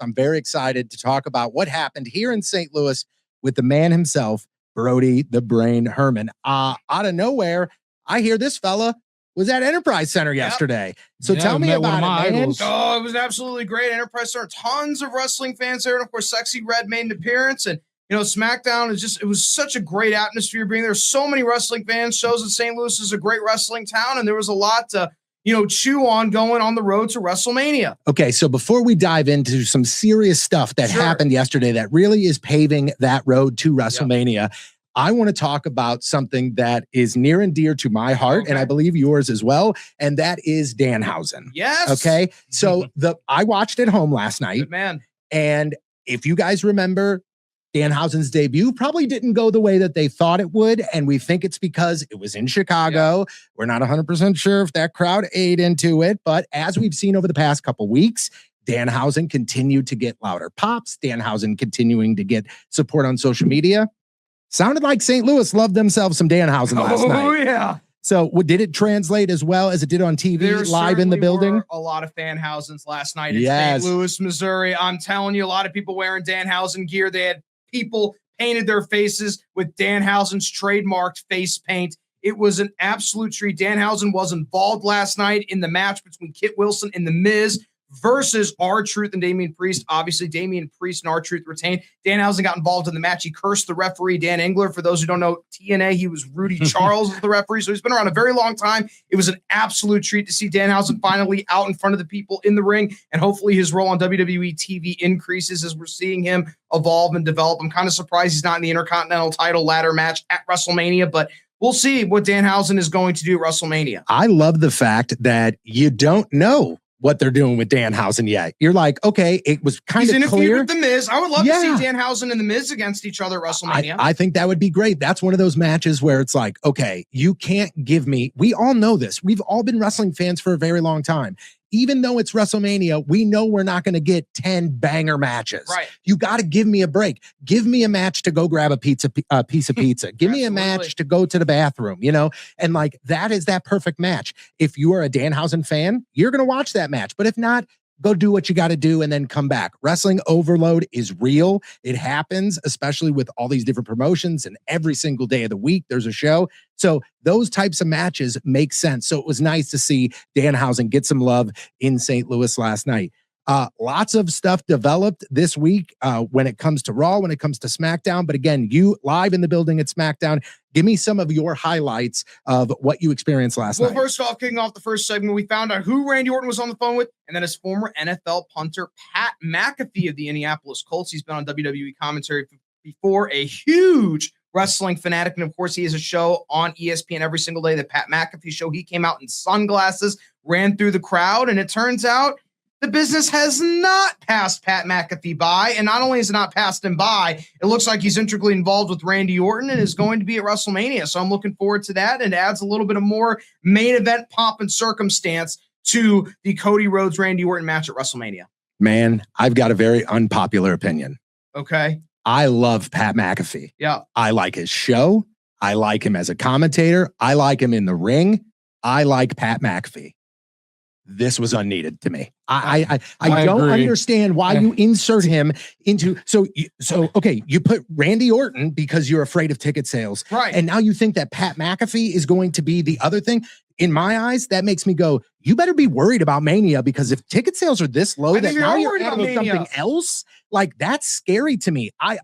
I'm very excited to talk about what happened here in St. Louis with the man himself, Brody the Brain Herman. Out of nowhere, I hear this fella was at Enterprise Center yesterday. So tell me about it, man. Oh, it was absolutely great. Enterprise Center, tons of wrestling fans there. And of course, Sexy Red made an appearance. And, SmackDown it was such a great atmosphere being there. So many wrestling fans. Shows that St. Louis is a great wrestling town. And there was a lot to, chew on going on the road to WrestleMania. Okay, so before we dive into some serious stuff that happened yesterday that really is paving that road to WrestleMania, I want to talk about something that is near and dear to my heart, and I believe yours as well, and that is Danhausen. Yes. Okay, so I watched at home last night. Good man. And if you guys remember, Danhausen's debut probably didn't go the way that they thought it would, and we think it's because it was in Chicago. We're not 100% sure if that crowd ate into it, but as we've seen over the past couple weeks, Danhausen continued to get louder pops. Danhausen continuing to get support on social media. Sounded like St. Louis loved themselves some Danhausen last night. Oh, yeah. So did it translate as well as it did on TV live in the building? Were a lot of Danhausens last night in St. Louis, Missouri. I'm telling you, a lot of people wearing Danhausen gear. They had people painted their faces with Danhausen's trademarked face paint. It was an absolute treat. Danhausen was involved last night in the match between Kit Wilson and The Miz versus R-Truth and Damian Priest. Obviously, Damian Priest and R-Truth retained. Danhausen got involved in the match. He cursed the referee, Dan Engler. For those who don't know, TNA, he was Rudy Charles as the referee, so he's been around a very long time. It was an absolute treat to see Danhausen finally out in front of the people in the ring, and hopefully his role on WWE TV increases as we're seeing him evolve and develop. I'm kind of surprised he's not in the Intercontinental title ladder match at WrestleMania, but we'll see what Danhausen is going to do at WrestleMania. I love the fact that you don't know what they're doing with Danhausen yet. You're like, okay, it was kind of clear. With The Miz. I would love to see Danhausen and The Miz against each other at WrestleMania. I think that would be great. That's one of those matches where it's like, okay, you can't give me, we all know this. We've all been wrestling fans for a very long time. Even though it's WrestleMania, we know we're not going to get 10 banger matches. Right. You got to give me a break. Give me a match to go grab a piece of pizza. Give me a match to go to the bathroom, And like, that is that perfect match. If you are a Danhausen fan, you're going to watch that match. But if not, go do what you got to do and then come back. Wrestling overload is real. It happens, especially with all these different promotions, and every single day of the week there's a show. So those types of matches make sense. So it was nice to see Danhausen get some love in St. Louis last night. Lots of stuff developed this week when it comes to Raw, when it comes to SmackDown. But again, you live in the building at SmackDown. Give me some of your highlights of what you experienced last night. Well, first off, kicking off the first segment, we found out who Randy Orton was on the phone with, and then his former NFL punter, Pat McAfee of the Indianapolis Colts. He's been on WWE commentary before, a huge wrestling fanatic. And of course, he has a show on ESPN every single day, the Pat McAfee Show. He came out in sunglasses, ran through the crowd, and it turns out the business has not passed Pat McAfee by. And not only has it not passed him by, it looks like he's integrally involved with Randy Orton and is going to be at WrestleMania. So I'm looking forward to that. And it adds a little bit of more main event pomp and circumstance to the Cody Rhodes Randy Orton match at WrestleMania. Man, I've got a very unpopular opinion. Okay. I love Pat McAfee. Yeah. I like his show. I like him as a commentator. I like him in the ring. I like Pat McAfee. This was unneeded to me. I don't understand why you insert him into. Okay, you put Randy Orton because you're afraid of ticket sales, right? And now you think that Pat McAfee is going to be the other thing. In my eyes, that makes me go, you better be worried about Mania, because if ticket sales are this low, that now you're adding something else, like, that's scary to me. I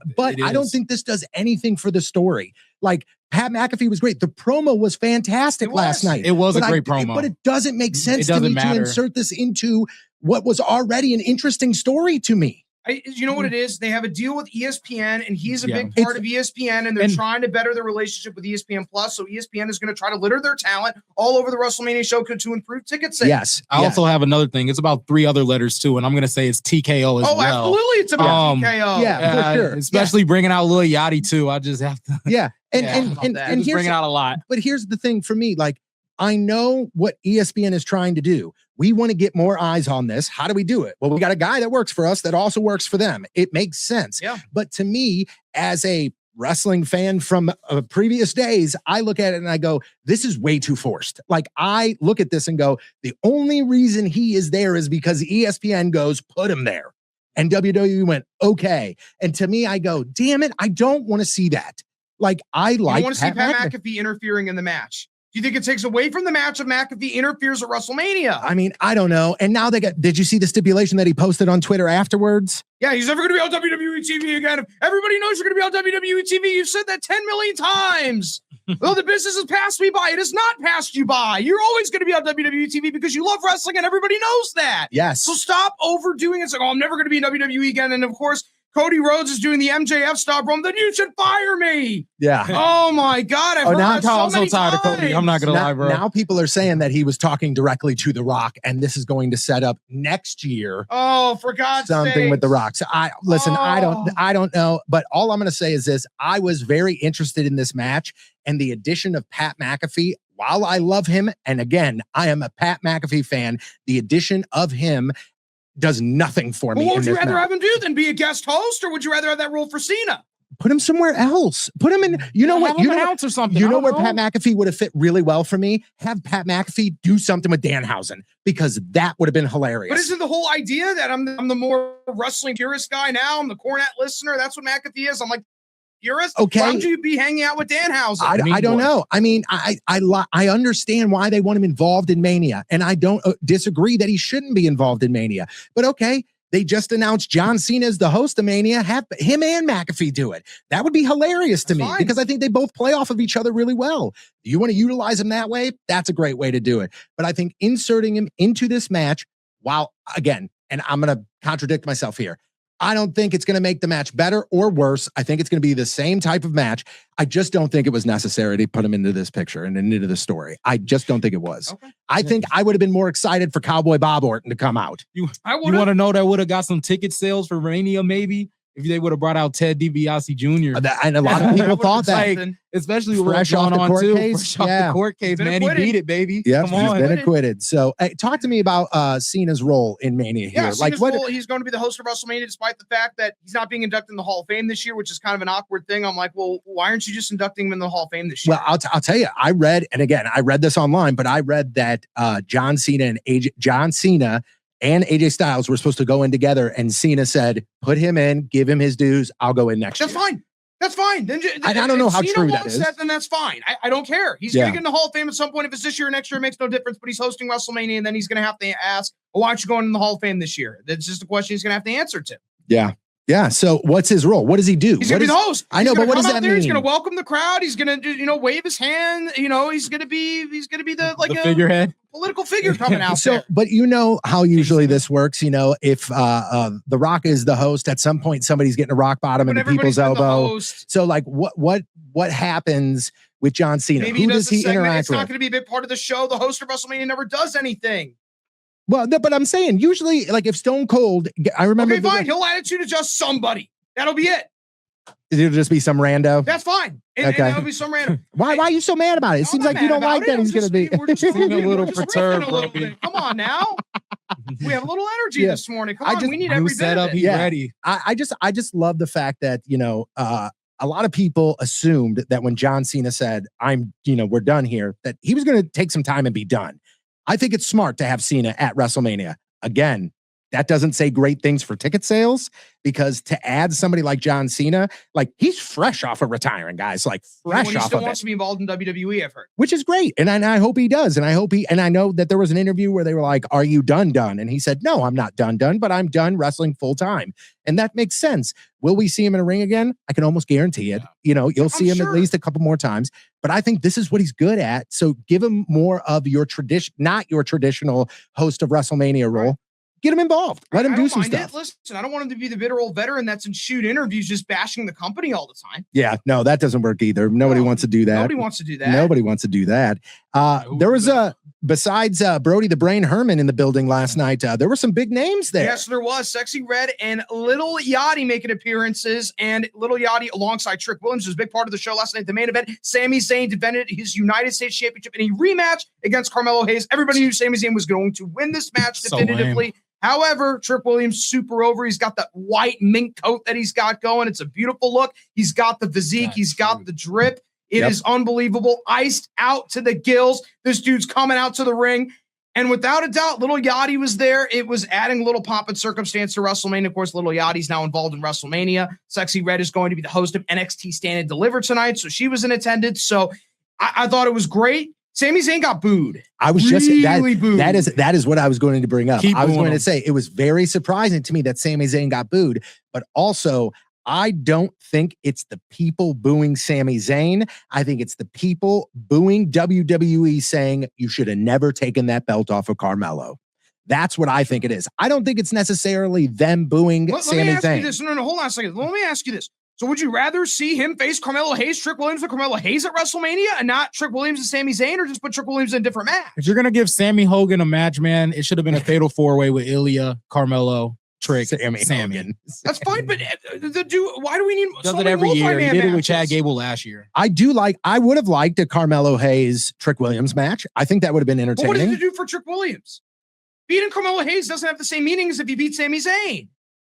don't think this does anything for the story. Like, Pat McAfee was great. The promo was fantastic last night. It was a great promo. But it doesn't make sense to me to insert this into what was already an interesting story to me. You know what it is? They have a deal with ESPN, and he's a big part of ESPN, and they're trying to better their relationship with ESPN Plus. So ESPN is going to try to litter their talent all over the WrestleMania show to improve ticket sales. Yes. I also have another thing. It's about 3 other letters too, and I'm going to say it's TKO as well. Oh, absolutely. It's about TKO. Yeah, for sure. Especially bringing out Lil Yachty too. I just have to. Yeah. And here's bringing out a lot. But here's the thing for me, like, I know what ESPN is trying to do. We want to get more eyes on this. How do we do it? Well, we got a guy that works for us that also works for them. It makes sense. Yeah. But to me, as a wrestling fan from previous days, I look at it and I go, this is way too forced. Like, I look at this and go, the only reason he is there is because ESPN goes, put him there. And WWE went, okay. And to me, I go, damn it, I don't want to see that. Like, I like want to see Pat McAfee interfering in the match. Do you think it takes away from the match if McAfee interferes at WrestleMania? I mean, I don't know. And now did you see the stipulation that he posted on Twitter afterwards? Yeah, he's never going to be on WWE TV again. Everybody knows you're going to be on WWE TV. You've said that 10 million times. Well, the business has passed me by. It has not passed you by. You're always going to be on WWE TV because you love wrestling and everybody knows that. Yes. So stop overdoing it. It's like, oh, I'm never going to be in WWE again. And of course, Cody Rhodes is doing the MJF stop from, then you should fire me. Yeah. Oh my God. I've heard now that I'm so tired of Cody. I'm not going to lie, bro. Now people are saying that he was talking directly to The Rock, and this is going to set up next year. Oh, for God's sake. Something with The Rock. So I don't know. But all I'm going to say is this. I was very interested in this match, and the addition of Pat McAfee, while I love him, and again, I am a Pat McAfee fan, the addition of him does nothing for me. What would you rather have him do than be a guest host, or would you rather have that role for Cena? Put him somewhere else. Put him in. You know what? Or something. You know where Pat McAfee would have fit really well for me? Have Pat McAfee do something with Danhausen, because that would have been hilarious. But isn't the whole idea that I'm the more wrestling purist guy now? I'm the Cornette listener. That's what McAfee is. I'm like, purist? Okay. Why would you be hanging out with Danhausen? I don't know. I mean, I understand why they want him involved in Mania, and I don't disagree that he shouldn't be involved in Mania. But okay, they just announced John Cena as the host of Mania. Have him and McAfee do it. That would be hilarious to me, because I think they both play off of each other really well. You want to utilize him that way? That's a great way to do it. But I think inserting him into this match, while again, and I'm going to contradict myself here, I don't think it's going to make the match better or worse. I think it's going to be the same type of match. I just don't think it was necessary to put him into this picture and into the story. I just don't think it was. Okay. I think I would have been more excited for Cowboy Bob Orton to come out. You want to know that would have got some ticket sales for Mania, maybe? If they would have brought out Ted DiBiase Jr. And a lot of people thought that. Like, especially with fresh off the court case. Fresh off the court case, man. He beat it, baby. Yeah, he's been acquitted. So talk to me about Cena's role in Mania here. Like, what? He's going to be the host of WrestleMania, despite the fact that he's not being inducted in the Hall of Fame this year, which is kind of an awkward thing. I'm like, well, why aren't you just inducting him in the Hall of Fame this year? Well, I'll tell you, I read this online, but I read that John Cena and AJ Styles were supposed to go in together, and Cena said, put him in, give him his dues. I'll go in next year. That's fine. Then I don't know how true that is. Then that's fine. I don't care. He's going to get in the Hall of Fame at some point. If it's this year or next year, it makes no difference, but he's hosting WrestleMania, and then he's going to have to ask, well, why aren't you going in the Hall of Fame this year? That's just a question he's going to have to answer to. Yeah. Yeah. So what's his role? What does he do? He's going to be the host. I know, but what does that mean? He's going to welcome the crowd. He's going to, wave his hand. He's going to be the figurehead. Political figure coming out there. But you know how usually this works. If The Rock is the host, at some point somebody's getting a rock bottom in people's elbow. So like, what happens with John Cena? Maybe who does he interact with? It's not going to be a big part of the show. The host of WrestleMania never does anything. Well, no, but I'm saying usually, like if Stone Cold, I remember. Okay, fine. He'll attitude adjust somebody. That'll be it. It'll just be some rando. That's fine. Okay. And that'll be some random. Why are you so mad about it? It seems like you don't like that he's going to be. We're just a little perturbed. Come on now. We have a little energy this morning. Come on, we need every bit of it. He's ready. I just love the fact that a lot of people assumed that when John Cena said, we're done here, that he was going to take some time and be done. I think it's smart to have Cena at WrestleMania. Again, that doesn't say great things for ticket sales, because to add somebody like John Cena, like he's fresh off of retiring, guys, like fresh off of it. He still wants to be involved in WWE, I've heard. Which is great. And I hope he does. And I know that there was an interview where they were like, are you done? And he said, no, I'm not done, but I'm done wrestling full time. And that makes sense. Will we see him in a ring again? I can almost guarantee it. You'll see him at least a couple more times, but I think this is what he's good at. So give him more of your not your traditional host of WrestleMania role. Right. Get him involved. Let him do some stuff. Listen, I don't want him to be the bitter old veteran that's in shoot interviews just bashing the company all the time. Yeah, no, that doesn't work either. Nobody wants to do that. Nobody wants to do that. There was besides Brody the Brain Herman in the building last night, there were some big names there. Yes, there was. Sexy Red and Little Yachty making appearances, and Little Yachty alongside Trick Williams was a big part of the show last night. The main event, Sami Zayn defended his United States Championship in a rematch against Carmelo Hayes. Everybody knew Sami Zayn was going to win this match definitively. However, Trick Williams super over. He's got that white mink coat that he's got going. It's a beautiful look. He's got the physique. He's got the drip. It is unbelievable. Iced out to the gills. This dude's coming out to the ring. And without a doubt, Little Yachty was there. It was adding a little pomp and circumstance to WrestleMania. Of course, Little Yachty's now involved in WrestleMania. Sexy Red is going to be the host of NXT Stand and Deliver tonight, so she was in attendance. So I thought it was great. Sami Zayn got booed. I was really booed. That is what I was going to bring up. I was going to say it was very surprising to me that Sami Zayn got booed, but also I don't think it's the people booing Sami Zayn. I think it's the people booing WWE saying you should have never taken that belt off of Carmelo. That's what I think it is. I don't think it's necessarily them booing Sami Zayn. Let me ask you this. No, hold on a second. Let me ask you this. So would you rather see him face Carmelo Hayes, Trick Williams, and Carmelo Hayes at WrestleMania and not Trick Williams and Sami Zayn, or just put Trick Williams in a different match? If you're going to give Sammy Hogan a match, man, it should have been a fatal four-way with Ilya, Carmelo, Trick, Sammy. That's fine, but why do we need does it every year? He did it with Chad Gable last year. I would have liked a Carmelo Hayes Trick Williams match. I think that would have been entertaining. Well, what did it do for Trick Williams? Beating Carmelo Hayes doesn't have the same meaning as if you beat Sami Zayn.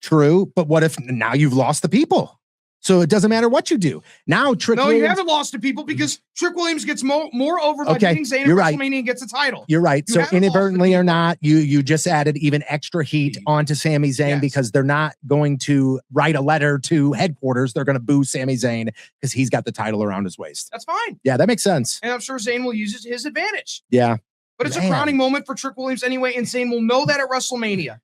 True, but what if now you've lost the people? So it doesn't matter what you do. Now Trick Williams... you haven't lost to people because Trick Williams gets more over by beating Zayn at WrestleMania and gets a title. You're right. So inadvertently or not, you just added even extra heat onto Sami Zayn because they're not going to write a letter to headquarters. They're going to boo Sami Zayn because he's got the title around his waist. That's fine. Yeah, that makes sense. And I'm sure Zayn will use it to his advantage. Yeah. But it's a crowning moment for Trick Williams anyway, and Zayn will know that at WrestleMania.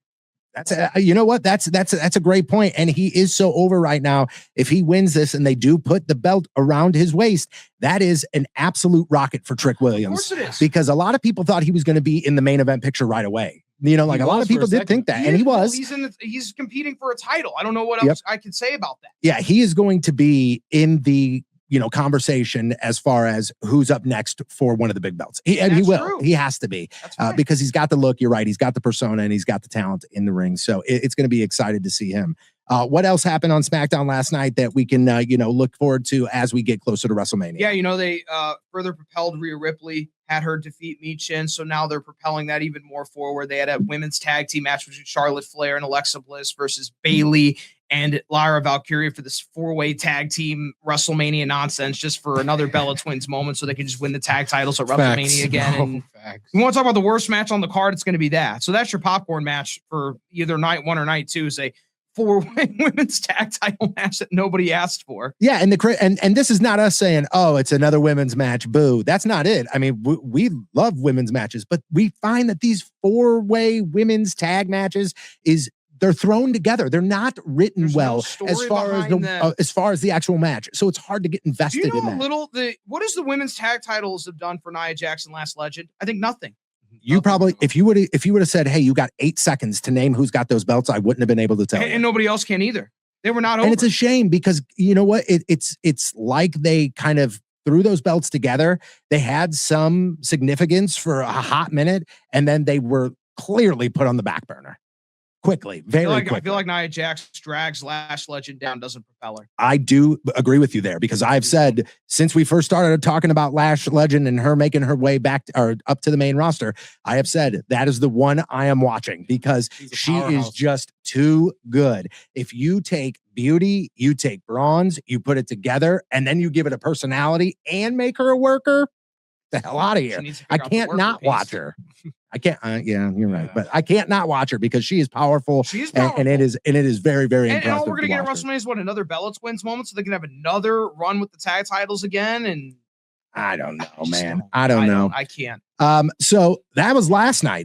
You know what? That's a great point. And he is so over right now. If he wins this and they do put the belt around his waist, that is an absolute rocket for Trick Williams. Of course it is. Because a lot of people thought he was going to be in the main event picture right away. You know, like a lot of people did think that, and he was. He's competing for a title. I don't know what else I could say about that. Yeah, he is going to be in the conversation as far as who's up next for one of the big belts. He will. True. He has to be because he's got the look. You're right. He's got the persona and he's got the talent in the ring. So it's going to be excited to see him. What else happened on SmackDown last night that we can, look forward to as we get closer to WrestleMania? Yeah, they further propelled Rhea Ripley, had her defeat Michin, so now they're propelling that even more forward. They had a women's tag team match between Charlotte Flair and Alexa Bliss versus Bayley and Lyra Valkyria for this 4-way tag team WrestleMania nonsense, just for another Bella Twins moment so they can just win the tag titles at WrestleMania again. You want to talk about the worst match on the card? It's going to be that. So that's your popcorn match for either night 1 or night 2 is a 4-way women's tag title match that nobody asked for. Yeah, and this is not us saying, oh, it's another women's match, boo. That's not it. I mean, we love women's matches, but we find that these 4-way women's tag matches they're thrown together. They're not written well as far as the actual match. So it's hard to get invested in that. What does the women's tag titles have done for Nia Jackson Last Legend? I think nothing. You probably, if you would have said, hey, you got 8 seconds to name who's got those belts, I wouldn't have been able to tell. And nobody else can either. They were not over. And it's a shame because you know what? It's like they kind of threw those belts together. They had some significance for a hot minute, and then they were clearly put on the back burner. Quickly, very quickly. I feel like Nia Jax drags Lash Legend down, doesn't propel her. I do agree with you there because I've said since we first started talking about Lash Legend and her making her way back or up to the main roster, I have said that is the one I am watching because she is just too good. If you take beauty, you take bronze, you put it together, and then you give it a personality and make her a worker, the hell out of here. I can't not watch her. I can't. Yeah, you're right. But I can't not watch her because she is powerful. She's powerful. And it is very, very impressive. And all we're going to get at WrestleMania is another Bella Twins moment so they can have another run with the tag titles again. And I don't know, man. I don't know. I can't. So that was last night.